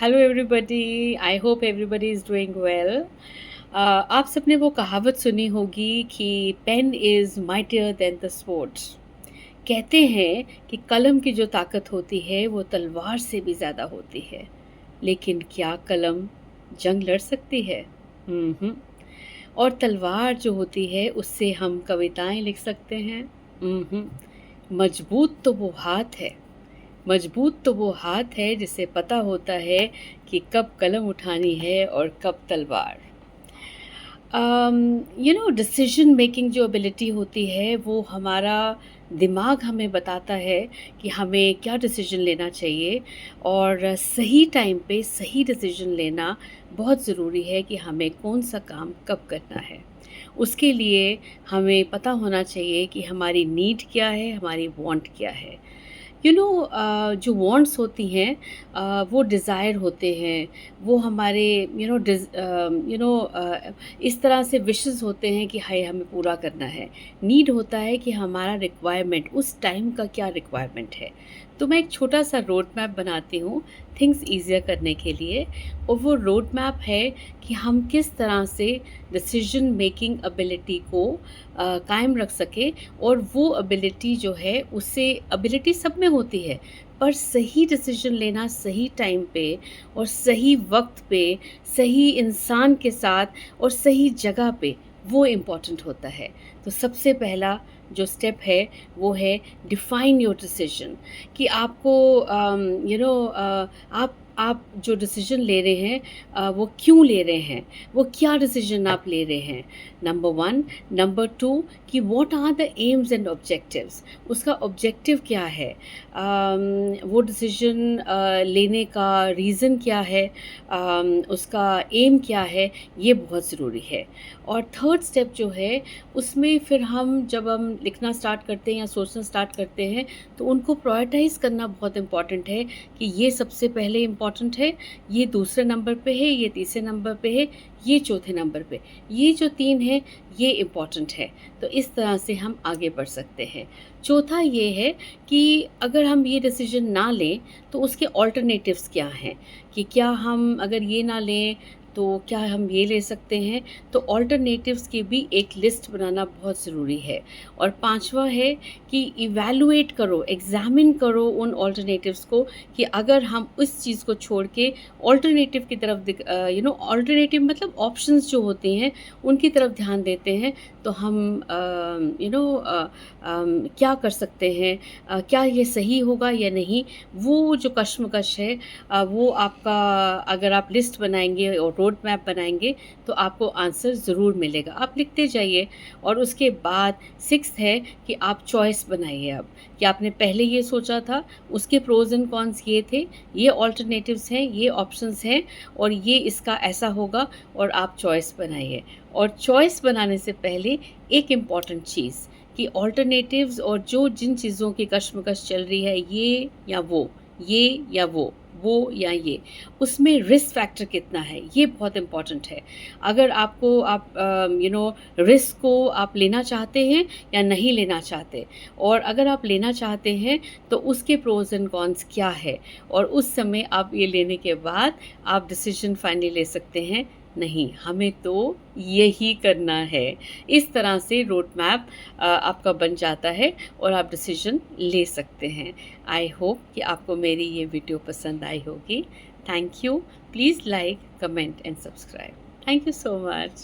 Hello everybody, I hope everybody is doing well. आप सबने वो कहावत सुनी होगी कि pen is mightier than the sword. कहते हैं कि कलम की जो ताकत होती है वो तलवार से भी ज़्यादा होती है। लेकिन क्या कलम जंग लड़ सकती है? हम्म। और तलवार जो होती है उससे हम कविताएं लिख सकते हैं। हम्म। मजबूत तो वो हाथ है, मजबूत तो वो हाथ है जिसे पता होता है कि कब कलम उठानी है और कब तलवार। डिसीजन मेकिंग जो एबिलिटी होती है वो हमारा दिमाग हमें बताता है कि हमें क्या डिसीजन लेना चाहिए। और सही टाइम पे सही डिसीजन लेना बहुत ज़रूरी है कि हमें कौन सा काम कब करना है। उसके लिए हमें पता होना चाहिए कि हमारी नीड क्या है, हमारी वांट क्या है। जो वांट्स होती हैं वो डिज़ायर होते हैं, वो हमारे इस तरह से विशेस होते हैं कि हाय हमें पूरा करना है। नीड होता है कि हमारा रिक्वायरमेंट उस टाइम का क्या रिक्वायरमेंट है। तो मैं एक छोटा सा रोड मैप बनाती हूँ थिंग्स ईजियर करने के लिए। और वो रोड मैप है कि हम किस तरह से डिसीजन मेकिंग एबिलिटी को कायम रख सके। और वो एबिलिटी जो है उससे एबिलिटी सब में होती है, पर सही डिसीजन लेना सही टाइम पे और सही वक्त पे, सही इंसान के साथ और सही जगह पे, वो इम्पॉर्टेंट होता है। तो सबसे पहला जो स्टेप है वो है डिफाइन योर डिसीजन। कि आपको आप जो डिसीजन ले रहे हैं वो क्यों ले रहे हैं, वो क्या डिसीजन आप ले रहे हैं। Number one. नंबर टू, कि what are the aims and objectives. उसका ऑब्जेक्टिव क्या है, वो डिसीजन लेने का रीज़न क्या है, उसका एम क्या है, ये बहुत ज़रूरी है। और थर्ड स्टेप जो है उसमें फिर जब हम लिखना स्टार्ट करते हैं या सोचना स्टार्ट करते हैं तो उनको प्रायोरिटाइज़ करना बहुत इम्पॉर्टेंट है कि ये सबसे पहले इम्पॉर्टेंट है, ये दूसरे नंबर पे है, ये तीसरे नंबर पे है, ये चौथे नंबर पे, ये जो तीन है ये इम्पॉर्टेंट है। तो इस तरह से हम आगे बढ़ सकते हैं। चौथा ये है कि अगर हम ये डिसीजन ना लें तो उसके ऑल्टरनेटिव्स क्या हैं। कि क्या हम अगर ये ना लें तो क्या हम ये ले सकते हैं। तो ऑल्टरनेटिव्स की भी एक लिस्ट बनाना बहुत ज़रूरी है। और पांचवा है कि इवैल्यूएट करो, एग्ज़ामिन करो उन ऑल्टरनेटिव्स को कि अगर हम उस चीज़ को छोड़ के ऑल्टरनेटिव की तरफ ऑल्टरनेटिव मतलब ऑप्शंस जो होते हैं उनकी तरफ ध्यान देते हैं तो हम क्या कर सकते हैं, क्या ये सही होगा या नहीं। वो जो कश्मकश है वो आपका, अगर आप लिस्ट बनाएंगे और रोड मैप बनाएंगे तो आपको आंसर ज़रूर मिलेगा। आप लिखते जाइए। और उसके बाद सिक्स्थ है कि आप चॉइस बनाइए। अब कि आपने पहले ये सोचा था, उसके प्रोज एंड कॉन्स ये थे, ये ऑल्टरनेटिव्स हैं, ये ऑप्शंस हैं और ये इसका ऐसा होगा। और आप चॉइस बनाइए। और चॉइस बनाने से पहले एक इम्पॉर्टेंट चीज़ कि ऑल्टरनेटिव्स और जो जिन चीज़ों की कश्मकश चल रही है, ये या वो, ये या वो या ये, उसमें रिस्क फैक्टर कितना है, ये बहुत इम्पॉर्टेंट है। अगर आपको आप रिस्क को आप लेना चाहते हैं या नहीं लेना चाहते, और अगर आप लेना चाहते हैं तो उसके प्रोज एंड कॉन्स क्या है। और उस समय आप ये लेने के बाद आप डिसीजन फाइनली ले सकते हैं, नहीं हमें तो यही करना है। इस तरह से रोड मैप आपका बन जाता है और आप डिसीजन ले सकते हैं। आई होप कि आपको मेरी ये वीडियो पसंद आई होगी। Thank you. Please like, comment and subscribe. Thank you so much.